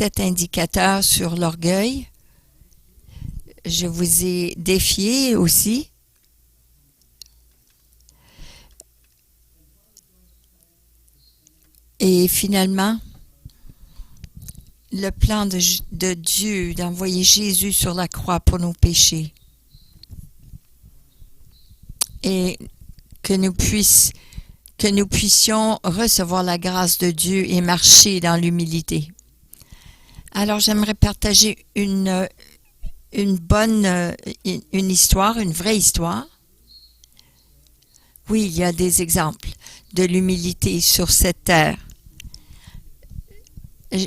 7 indicateurs sur l'orgueil. Je vous ai défié aussi. Et finalement, le plan de Dieu d'envoyer Jésus sur la croix pour nos péchés. Et que nous puissions recevoir la grâce de Dieu et marcher dans l'humilité. Alors, j'aimerais partager une histoire, une vraie histoire. Oui, il y a des exemples de l'humilité sur cette terre.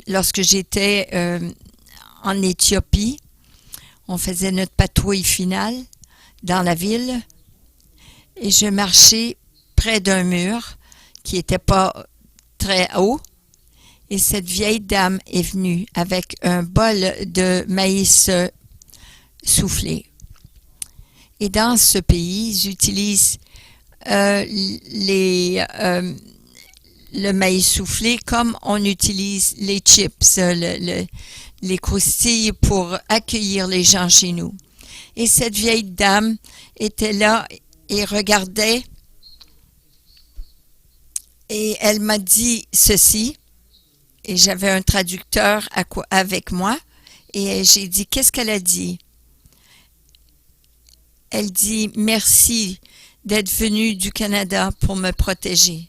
Lorsque j'étais en Éthiopie, on faisait notre patrouille finale dans la ville et je marchais près d'un mur qui n'était pas très haut et cette vieille dame est venue avec un bol de maïs soufflé. Et dans ce pays, ils utilisent le maïs soufflé comme on utilise les chips, les croustilles pour accueillir les gens chez nous. Et cette vieille dame était là et regardait et elle m'a dit ceci et j'avais un traducteur avec moi et j'ai dit, qu'est-ce qu'elle a dit? Elle dit, merci d'être venue du Canada pour me protéger.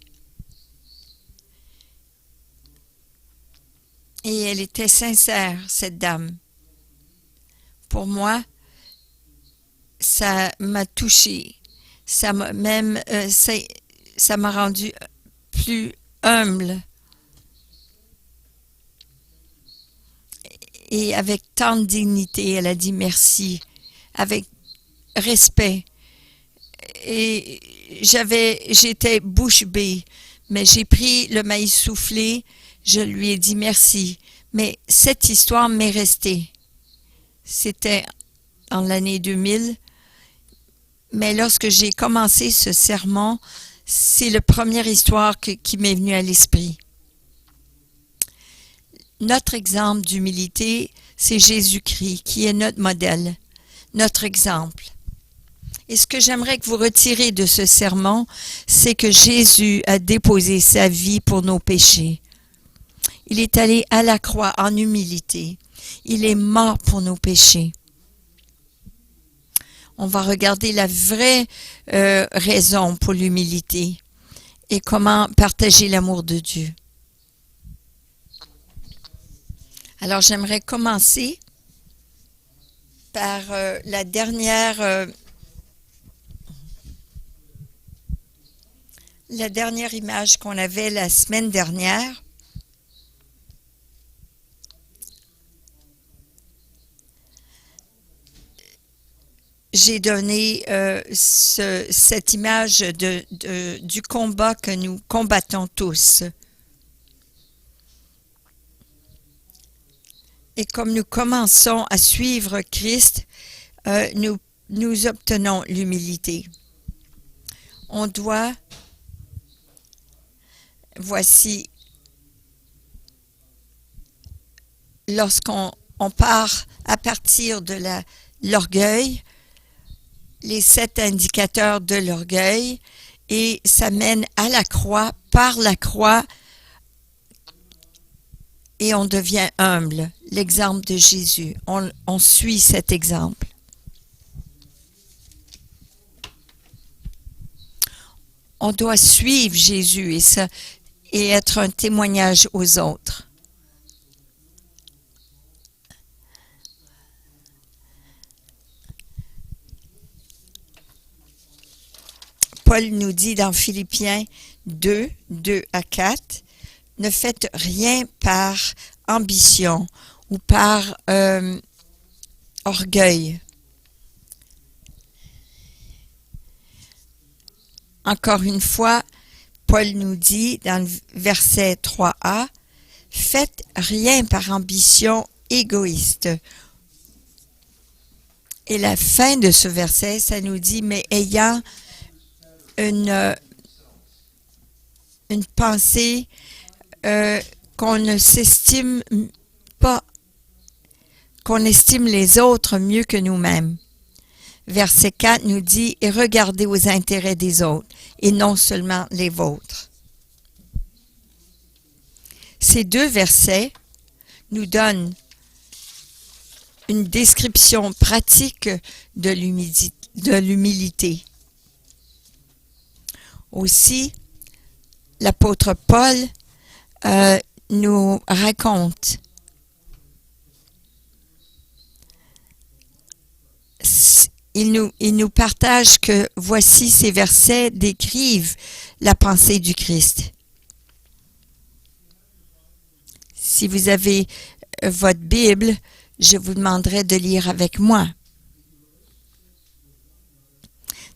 Et elle était sincère, cette dame. Pour moi, ça m'a touchée. Ça m'a même, ça m'a rendu plus humble. Et avec tant de dignité, elle a dit merci, avec respect. Et j'étais bouche bée, mais j'ai pris le maïs soufflé, je lui ai dit merci. Mais cette histoire m'est restée. C'était en l'année 2000. Mais lorsque j'ai commencé ce sermon, c'est la première histoire qui m'est venue à l'esprit. Notre exemple d'humilité, c'est Jésus-Christ, qui est notre modèle, notre exemple. Et ce que j'aimerais que vous retirez de ce sermon, c'est que Jésus a déposé sa vie pour nos péchés. Il est allé à la croix en humilité. Il est mort pour nos péchés. On va regarder la vraie raison pour l'humilité et comment partager l'amour de Dieu. Alors, j'aimerais commencer par la dernière image qu'on avait la semaine dernière. J'ai donné cette image du combat que nous combattons tous. Et comme nous commençons à suivre Christ, nous obtenons l'humilité. On doit, voici, lorsqu'on part à partir de l'orgueil, les 7 indicateurs de l'orgueil, et ça mène à la croix, par la croix, et on devient humble. L'exemple de Jésus, on suit cet exemple. On doit suivre Jésus et être un témoignage aux autres. Paul nous dit dans Philippiens 2, 2 à 4, « Ne faites rien par ambition ou par orgueil. » Encore une fois, Paul nous dit dans le verset 3a, « Faites rien par ambition égoïste. » Et la fin de ce verset, ça nous dit, « Mais ayant une pensée qu'on ne s'estime pas qu'on estime les autres mieux que nous-mêmes. Verset 4 nous dit « Et regardez aux intérêts des autres, et non seulement les vôtres. » Ces deux versets nous donnent une description pratique de l'humilité. Aussi, l'apôtre Paul nous raconte il nous partage que voici ces versets décrivent la pensée du Christ. Si vous avez votre Bible, je vous demanderai de lire avec moi.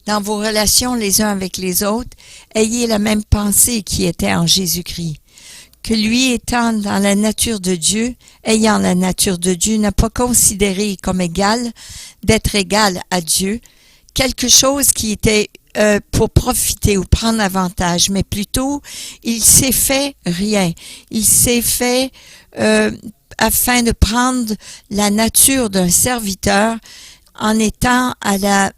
Dans vos relations les uns avec les autres, ayez la même pensée qui était en Jésus-Christ. Que lui étant dans la nature de Dieu, ayant la nature de Dieu, n'a pas considéré comme égal d'être égal à Dieu, quelque chose qui était pour profiter ou prendre avantage, mais plutôt il s'est fait rien. Il s'est fait afin de prendre la nature d'un serviteur en étant à la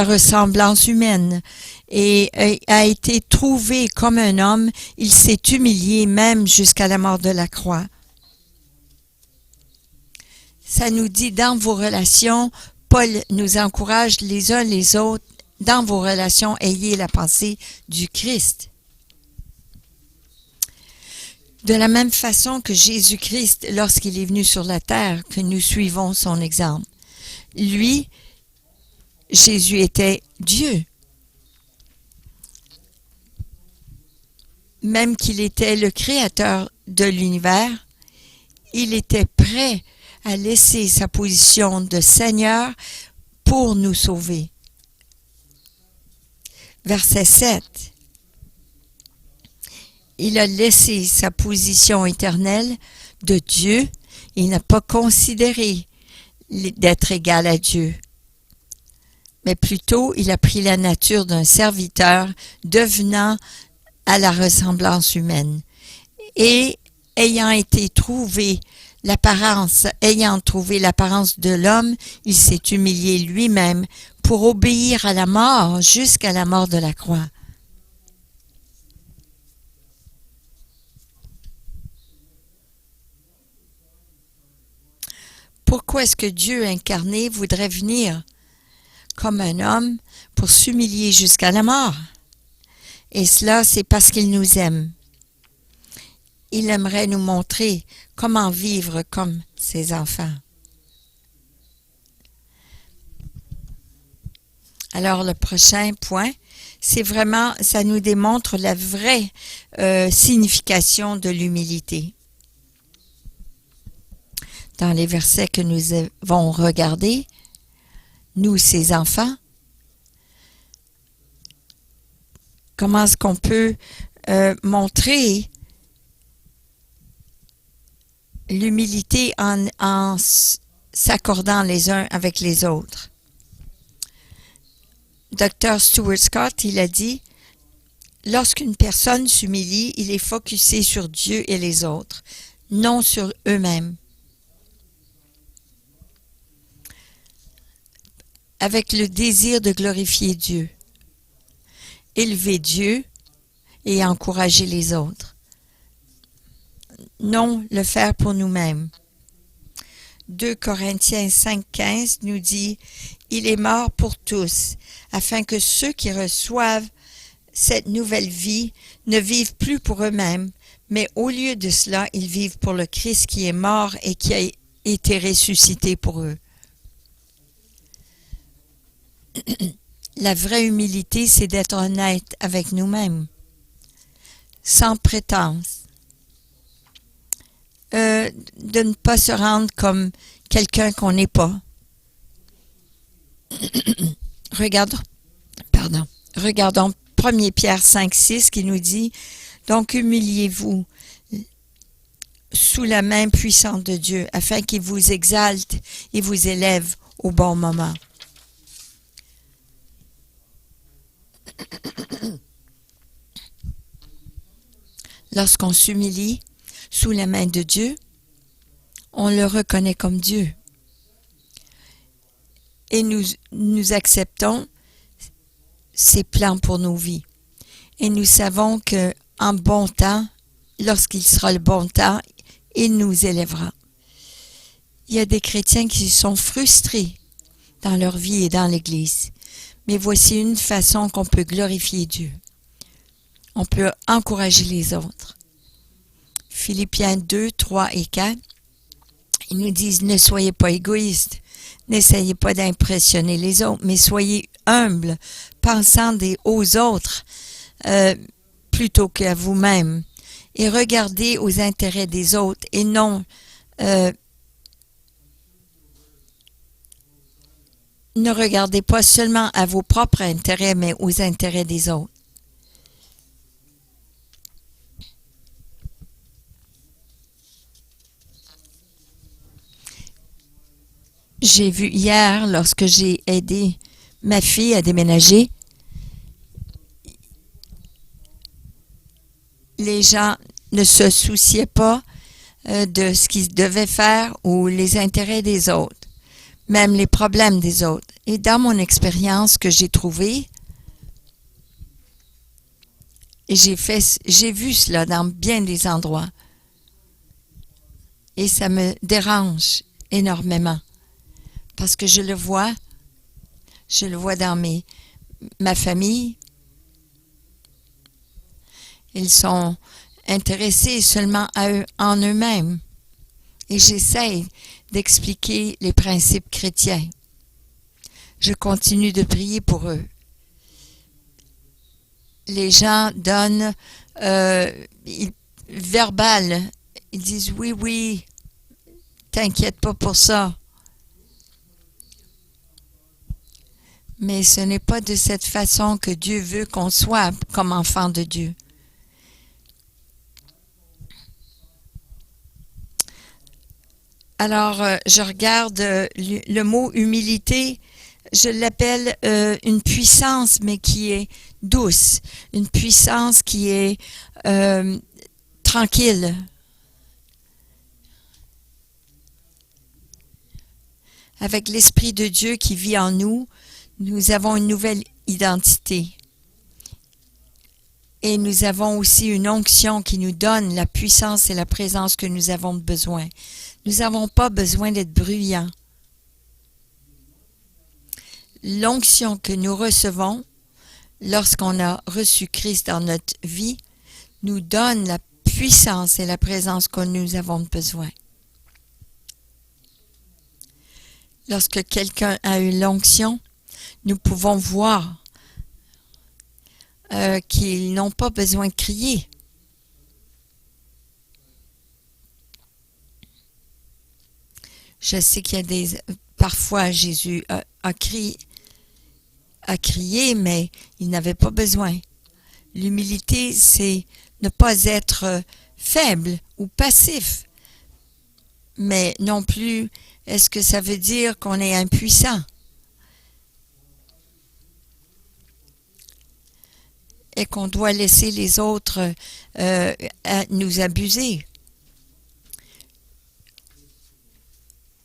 ressemblance humaine et a été trouvé comme un homme. Il s'est humilié même jusqu'à la mort de la croix. Ça nous dit dans vos relations, Paul nous encourage les uns les autres, dans vos relations, ayez la pensée du Christ. De la même façon que Jésus-Christ, lorsqu'il est venu sur la terre, que nous suivons son exemple. Lui, Jésus était Dieu. Même qu'il était le créateur de l'univers, il était prêt à laisser sa position de Seigneur pour nous sauver. Verset 7. Il a laissé sa position éternelle de Dieu. Il n'a pas considéré d'être égal à Dieu. Mais plutôt, il a pris la nature d'un serviteur, devenant à la ressemblance humaine. Et ayant trouvé l'apparence de l'homme, il s'est humilié lui-même pour obéir à la mort jusqu'à la mort de la croix. Pourquoi est-ce que Dieu incarné voudrait venir comme un homme pour s'humilier jusqu'à la mort? Et cela, c'est parce qu'il nous aime. Il aimerait nous montrer comment vivre comme ses enfants. Alors, le prochain point, c'est vraiment, ça nous démontre la vraie signification de l'humilité. Dans les versets que nous avons regardés, nous, ses enfants, comment est-ce qu'on peut montrer l'humilité en s'accordant les uns avec les autres? Dr. Stuart Scott, il a dit, lorsqu'une personne s'humilie, il est focusé sur Dieu et les autres, non sur eux-mêmes. Avec le désir de glorifier Dieu, élever Dieu et encourager les autres. Non le faire pour nous-mêmes. 2 Corinthiens 5,15 nous dit « Il est mort pour tous, afin que ceux qui reçoivent cette nouvelle vie ne vivent plus pour eux-mêmes, mais au lieu de cela, ils vivent pour le Christ qui est mort et qui a été ressuscité pour eux. » La vraie humilité, c'est d'être honnête avec nous-mêmes, sans prétense. De ne pas se rendre comme quelqu'un qu'on n'est pas. Regardons 1 Pierre 5,6 qui nous dit « Donc humiliez-vous sous la main puissante de Dieu, afin qu'il vous exalte et vous élève au bon moment. » Lorsqu'on s'humilie, sous la main de Dieu, on le reconnaît comme Dieu. Et nous acceptons ses plans pour nos vies. Et nous savons qu'en bon temps, lorsqu'il sera le bon temps, il nous élèvera. Il y a des chrétiens qui sont frustrés dans leur vie et dans l'Église. Mais voici une façon qu'on peut glorifier Dieu. On peut encourager les autres. Philippiens 2, 3 et 4, ils nous disent « Ne soyez pas égoïstes, n'essayez pas d'impressionner les autres, mais soyez humbles, pensant aux autres plutôt qu'à vous-même, et regardez aux intérêts des autres et non ne regardez pas seulement à vos propres intérêts, mais aux intérêts des autres. » J'ai vu hier, lorsque j'ai aidé ma fille à déménager, les gens ne se souciaient pas de ce qu'ils devaient faire ou les intérêts des autres, même les problèmes des autres. Et dans mon expérience que j'ai trouvée, et j'ai vu cela dans bien des endroits, et ça me dérange énormément, parce que je le vois dans ma famille. Ils sont intéressés seulement en eux-mêmes. Et j'essaie d'expliquer les principes chrétiens. Je continue de prier pour eux. Les gens donnent verbal. Ils disent oui, oui, t'inquiète pas pour ça. Mais ce n'est pas de cette façon que Dieu veut qu'on soit comme enfant de Dieu. Alors, je regarde le mot humilité, je l'appelle une puissance, mais qui est douce, une puissance qui est tranquille. Avec l'Esprit de Dieu qui vit en nous, nous avons une nouvelle identité. Et nous avons aussi une onction qui nous donne la puissance et la présence que nous avons besoin. Nous n'avons pas besoin d'être bruyants. L'onction que nous recevons lorsqu'on a reçu Christ dans notre vie nous donne la puissance et la présence que nous avons besoin. Lorsque quelqu'un a eu l'onction, nous pouvons voir qu'ils n'ont pas besoin de crier. Je sais qu'il y a parfois Jésus a crié, mais il n'avait pas besoin. L'humilité, c'est ne pas être faible ou passif. Mais non plus, est-ce que ça veut dire qu'on est impuissant? Et qu'on doit laisser les autres nous abuser?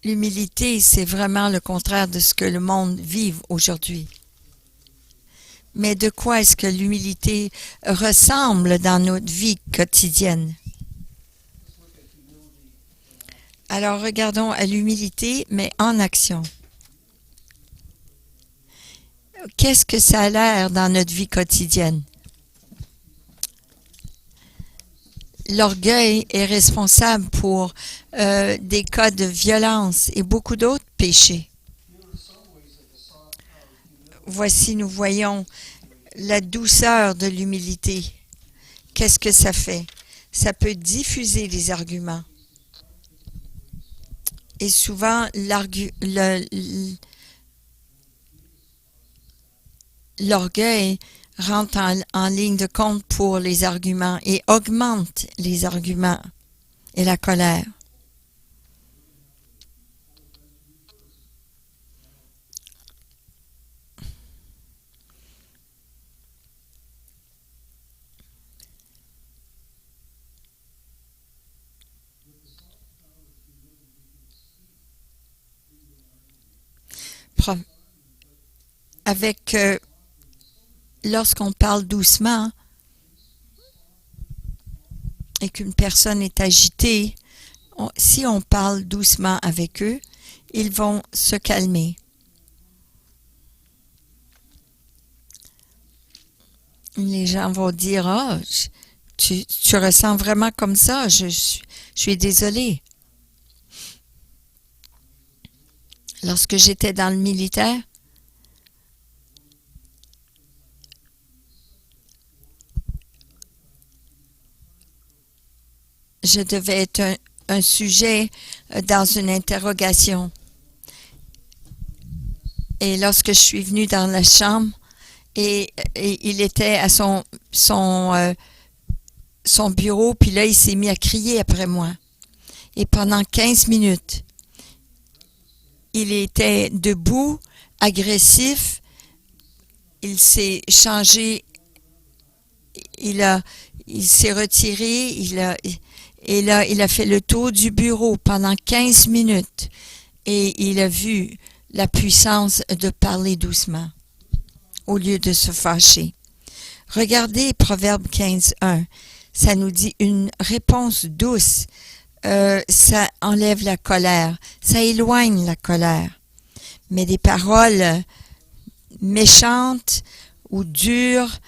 L'humilité, c'est vraiment le contraire de ce que le monde vit aujourd'hui. Mais de quoi est-ce que l'humilité ressemble dans notre vie quotidienne? Alors, regardons à l'humilité, mais en action. Qu'est-ce que ça a l'air dans notre vie quotidienne? L'orgueil est responsable pour des cas de violence et beaucoup d'autres péchés. Voici, nous voyons la douceur de l'humilité. Qu'est-ce que ça fait? Ça peut diffuser les arguments. Et souvent, l'orgueil rentre en ligne de compte pour les arguments et augmente les arguments et la colère. lorsqu'on parle doucement et qu'une personne est agitée, si on parle doucement avec eux, ils vont se calmer. Les gens vont dire, « Ah, tu ressens vraiment comme ça, je suis désolée. » Lorsque j'étais dans le militaire, je devais être un sujet dans une interrogation. Et lorsque je suis venue dans la chambre, et il était à son bureau, puis là, il s'est mis à crier après moi. Et pendant 15 minutes, il était debout, agressif, il s'est changé, il s'est retiré, il a fait le tour du bureau pendant 15 minutes et il a vu la puissance de parler doucement au lieu de se fâcher. Regardez Proverbe 15:1, ça nous dit une réponse douce, ça enlève la colère, ça éloigne la colère. Mais des paroles méchantes ou dures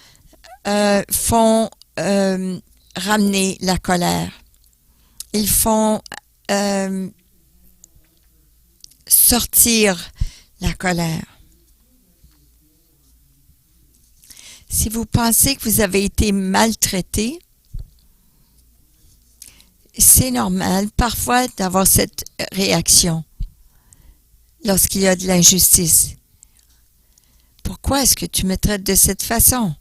font ramener la colère. Ils font sortir la colère. Si vous pensez que vous avez été maltraité, c'est normal parfois d'avoir cette réaction lorsqu'il y a de l'injustice. Pourquoi est-ce que tu me traites de cette façon?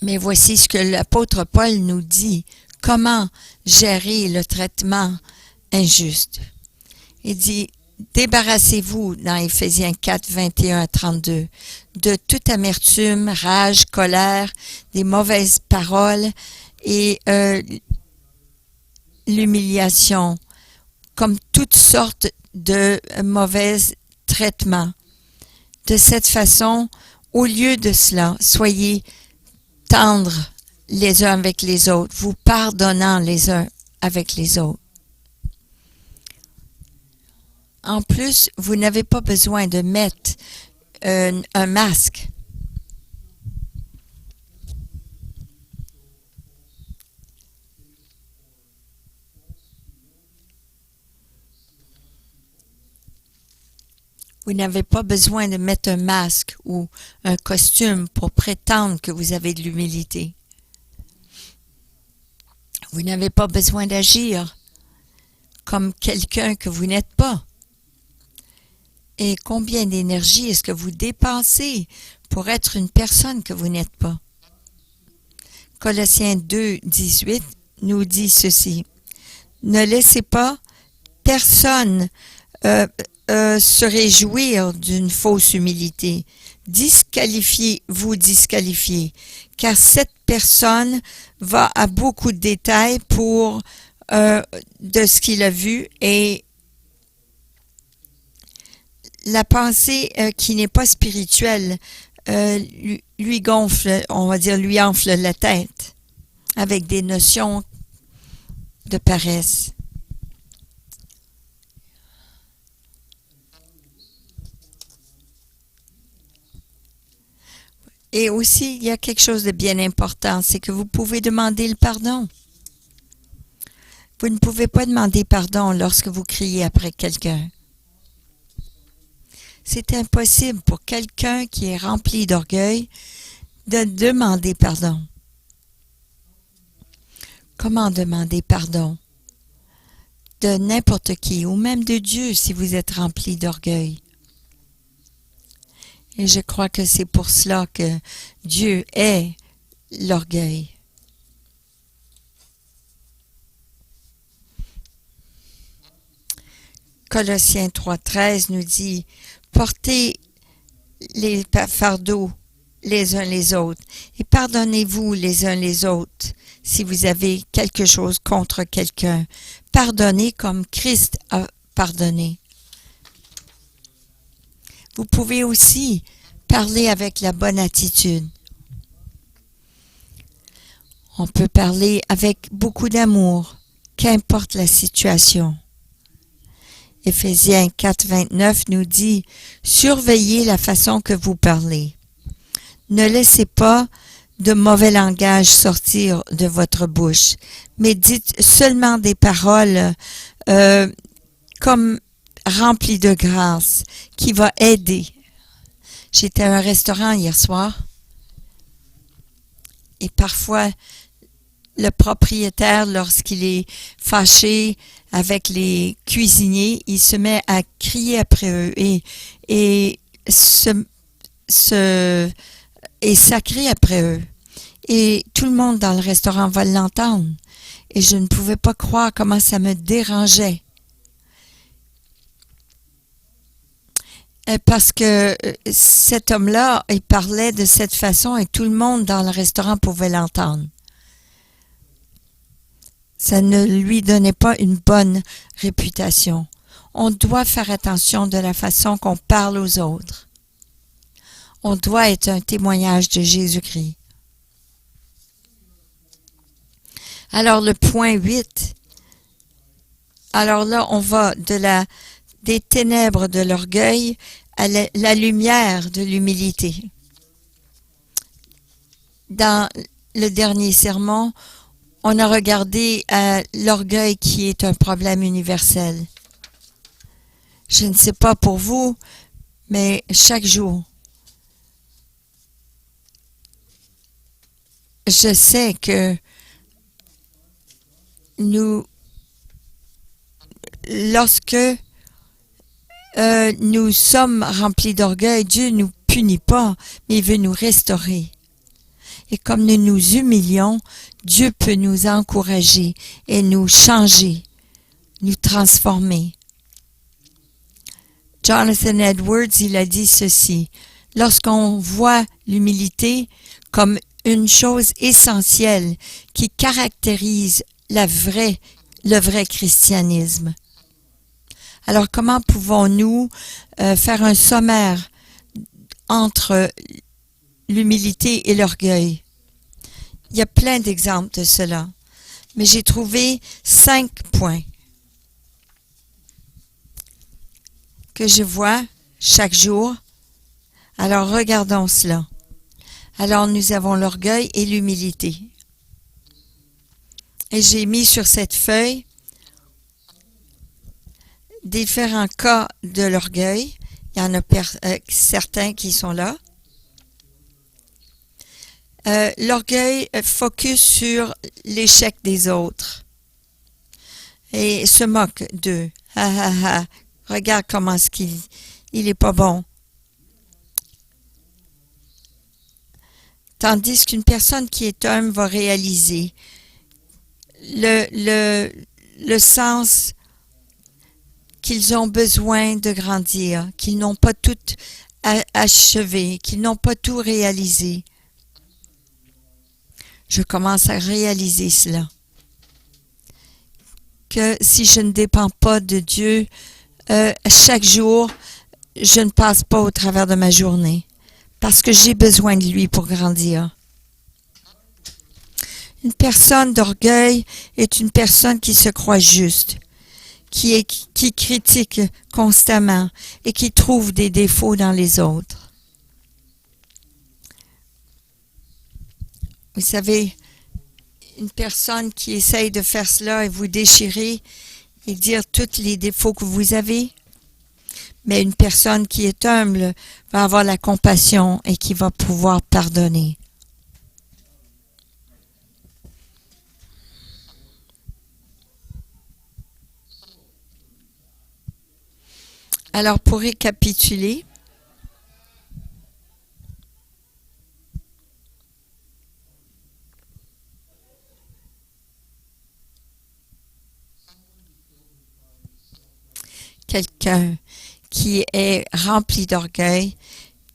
Mais voici ce que l'apôtre Paul nous dit. Comment gérer le traitement injuste? Il dit, débarrassez-vous dans Éphésiens 4, 21 à 32 de toute amertume, rage, colère, des mauvaises paroles et l'humiliation, comme toutes sortes de mauvais traitements. De cette façon, au lieu de cela, soyez tendres les uns avec les autres, vous pardonnant les uns avec les autres. En plus, vous n'avez pas besoin de mettre un masque. Vous n'avez pas besoin de mettre un masque ou un costume pour prétendre que vous avez de l'humilité. Vous n'avez pas besoin d'agir comme quelqu'un que vous n'êtes pas. Et combien d'énergie est-ce que vous dépensez pour être une personne que vous n'êtes pas? Colossiens 2, 18 nous dit ceci. Ne laissez pas personne se réjouir d'une fausse humilité. Disqualifiez-vous, car cette personne va à beaucoup de détails pour de ce qu'il a vu et la pensée qui n'est pas spirituelle lui gonfle, on va dire, lui enfle la tête avec des notions de paresse. Et aussi, il y a quelque chose de bien important, c'est que vous pouvez demander le pardon. Vous ne pouvez pas demander pardon lorsque vous criez après quelqu'un. C'est impossible pour quelqu'un qui est rempli d'orgueil de demander pardon. Comment demander pardon? De n'importe qui, ou même de Dieu si vous êtes rempli d'orgueil. Et je crois que c'est pour cela que Dieu est l'orgueil. Colossiens 3.13 nous dit « Portez les fardeaux les uns les autres et pardonnez-vous les uns les autres si vous avez quelque chose contre quelqu'un. Pardonnez comme Christ a pardonné. » Vous pouvez aussi parler avec la bonne attitude. On peut parler avec beaucoup d'amour, qu'importe la situation. Éphésiens 4:29 nous dit « Surveillez la façon que vous parlez. Ne laissez pas de mauvais langage sortir de votre bouche, mais dites seulement des paroles comme remplies de grâce, qui va aider. » J'étais à un restaurant hier soir et parfois le propriétaire, lorsqu'il est fâché avec les cuisiniers, il se met à crier après eux et sacrer après eux. Et tout le monde dans le restaurant va l'entendre. Et je ne pouvais pas croire comment ça me dérangeait. Parce que cet homme-là, il parlait de cette façon et tout le monde dans le restaurant pouvait l'entendre. Ça ne lui donnait pas une bonne réputation. On doit faire attention de la façon qu'on parle aux autres. On doit être un témoignage de Jésus-Christ. Alors le point 8. Alors là, on va des ténèbres de l'orgueil à la lumière de l'humilité. Dans le dernier sermon, on a regardé l'orgueil qui est un problème universel. Je ne sais pas pour vous, mais chaque jour, je sais que lorsque nous sommes remplis d'orgueil, Dieu ne nous punit pas, mais il veut nous restaurer. Et comme nous nous humilions, Dieu peut nous encourager et nous changer, nous transformer. Jonathan Edwards, il a dit ceci: lorsqu'on voit l'humilité comme une chose essentielle qui caractérise le vrai christianisme. Alors, comment pouvons-nous faire un sommaire entre l'humilité et l'orgueil? Il y a plein d'exemples de cela, mais j'ai trouvé 5 points que je vois chaque jour. Alors, regardons cela. Alors, nous avons l'orgueil et l'humilité. Et j'ai mis sur cette feuille différents cas de l'orgueil. Il y en a certains qui sont là. L'orgueil focus sur l'échec des autres et se moque d'eux. Regarde comment est-ce qu'il est pas bon. Tandis qu'une personne qui est humble va réaliser le sens qu'ils ont besoin de grandir, qu'ils n'ont pas tout achevé, qu'ils n'ont pas tout réalisé. Je commence à réaliser cela. Que si je ne dépends pas de Dieu, chaque jour, je ne passe pas au travers de ma journée. Parce que j'ai besoin de lui pour grandir. Une personne d'orgueil est une personne qui se croit juste, qui critique constamment et qui trouve des défauts dans les autres. Vous savez, une personne qui essaye de faire cela et vous déchirer et dire tous les défauts que vous avez, mais une personne qui est humble va avoir la compassion et qui va pouvoir pardonner. Alors, pour récapituler, quelqu'un qui est rempli d'orgueil,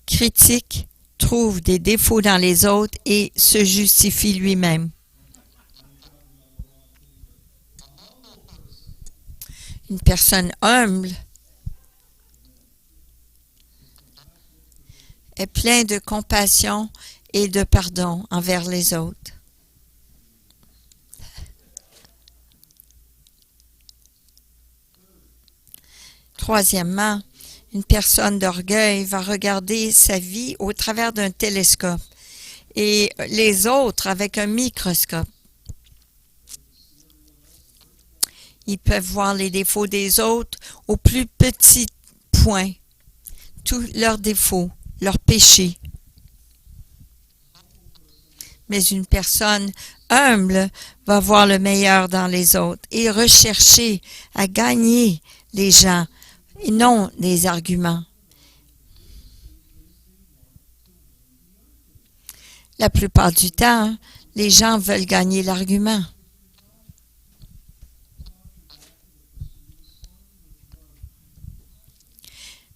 critique, trouve des défauts dans les autres et se justifie lui-même. Une personne humble est plein de compassion et de pardon envers les autres. Troisièmement, une personne d'orgueil va regarder sa vie au travers d'un télescope et les autres avec un microscope. Ils peuvent voir les défauts des autres au plus petit point, tous leurs défauts, leurs péchés. Mais une personne humble va voir le meilleur dans les autres et rechercher à gagner les gens et non des arguments. La plupart du temps, les gens veulent gagner l'argument.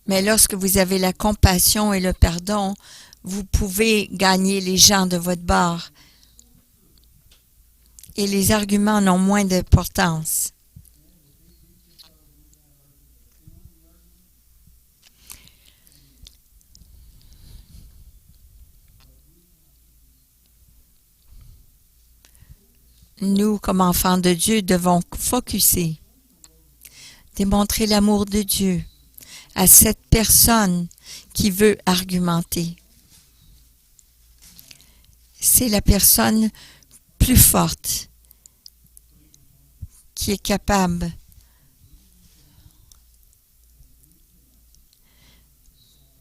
Mais lorsque vous avez la compassion et le pardon, vous pouvez gagner les gens de votre bord. Et les arguments n'ont moins d'importance. Nous, comme enfants de Dieu, devons focusser, démontrer l'amour de Dieu à cette personne qui veut argumenter. C'est la personne plus forte qui est capable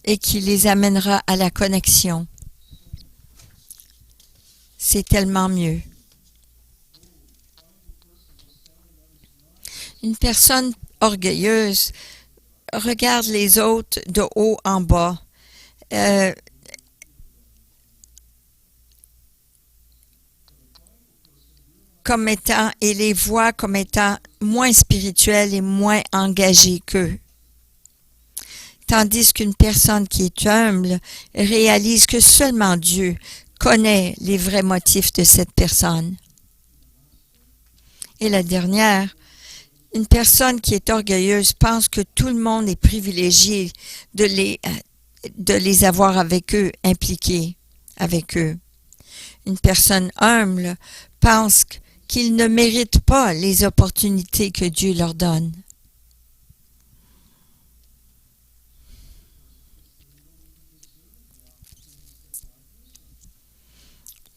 et qui les amènera à la connexion. C'est tellement mieux. Une personne orgueilleuse regarde les autres de haut en bas. Comme étant, et les voit comme étant moins spirituels et moins engagés qu'eux. Tandis qu'une personne qui est humble réalise que seulement Dieu connaît les vrais motifs de cette personne. Et la dernière, une personne qui est orgueilleuse pense que tout le monde est privilégié de les avoir avec eux, impliqués avec eux. Une personne humble pense qu'ils ne méritent pas les opportunités que Dieu leur donne.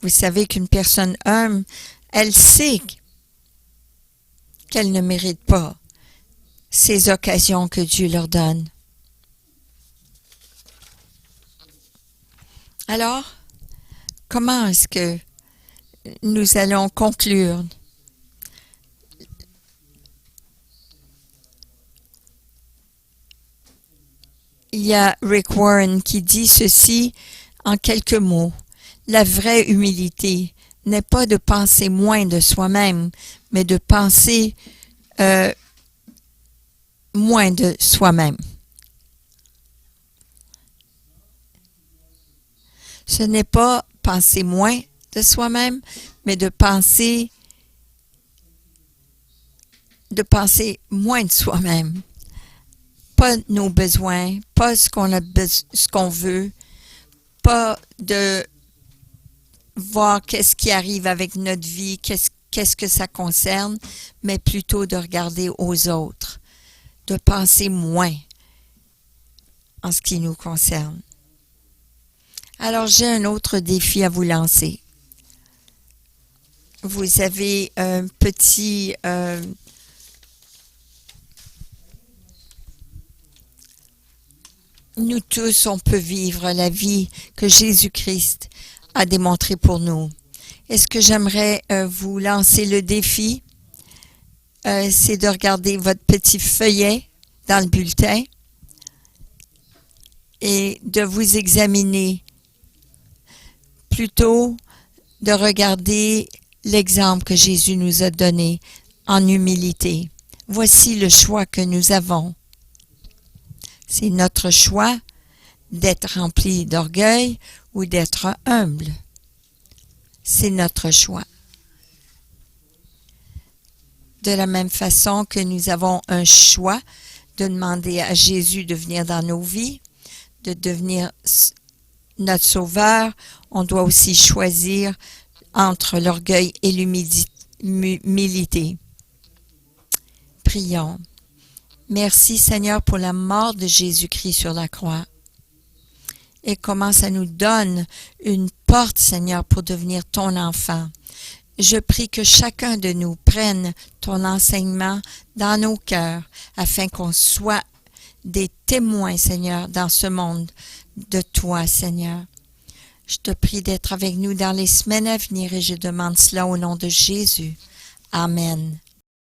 Vous savez qu'une personne humble, elle sait qu'elle ne mérite pas ces occasions que Dieu leur donne. Alors, comment est-ce que nous allons conclure? Il y a Rick Warren qui dit ceci en quelques mots. La vraie humilité n'est pas de penser moins de soi-même, mais de penser moins de soi-même. Ce n'est pas penser moins de soi-même, mais de penser moins de soi-même. Pas nos besoins, pas ce qu'on veut, pas de voir qu'est-ce qui arrive avec notre vie, qu'est-ce que ça concerne, mais plutôt de regarder aux autres, de penser moins en ce qui nous concerne. Alors, j'ai un autre défi à vous lancer. Vous avez un petit nous tous, on peut vivre la vie que Jésus-Christ a démontrée pour nous. Est-ce que j'aimerais vous lancer le défi? C'est de regarder votre petit feuillet dans le bulletin et de vous examiner. Plutôt de regarder l'exemple que Jésus nous a donné en humilité. Voici le choix que nous avons. C'est notre choix d'être rempli d'orgueil ou d'être humble. C'est notre choix. De la même façon que nous avons un choix de demander à Jésus de venir dans nos vies, de devenir notre Sauveur, on doit aussi choisir entre l'orgueil et l'humilité. Prions. Merci Seigneur pour la mort de Jésus-Christ sur la croix. Et comment ça nous donne une porte, Seigneur, pour devenir ton enfant. Je prie que chacun de nous prenne ton enseignement dans nos cœurs afin qu'on soit des témoins, Seigneur, dans ce monde de toi, Seigneur. Je te prie d'être avec nous dans les semaines à venir et je demande cela au nom de Jésus. Amen.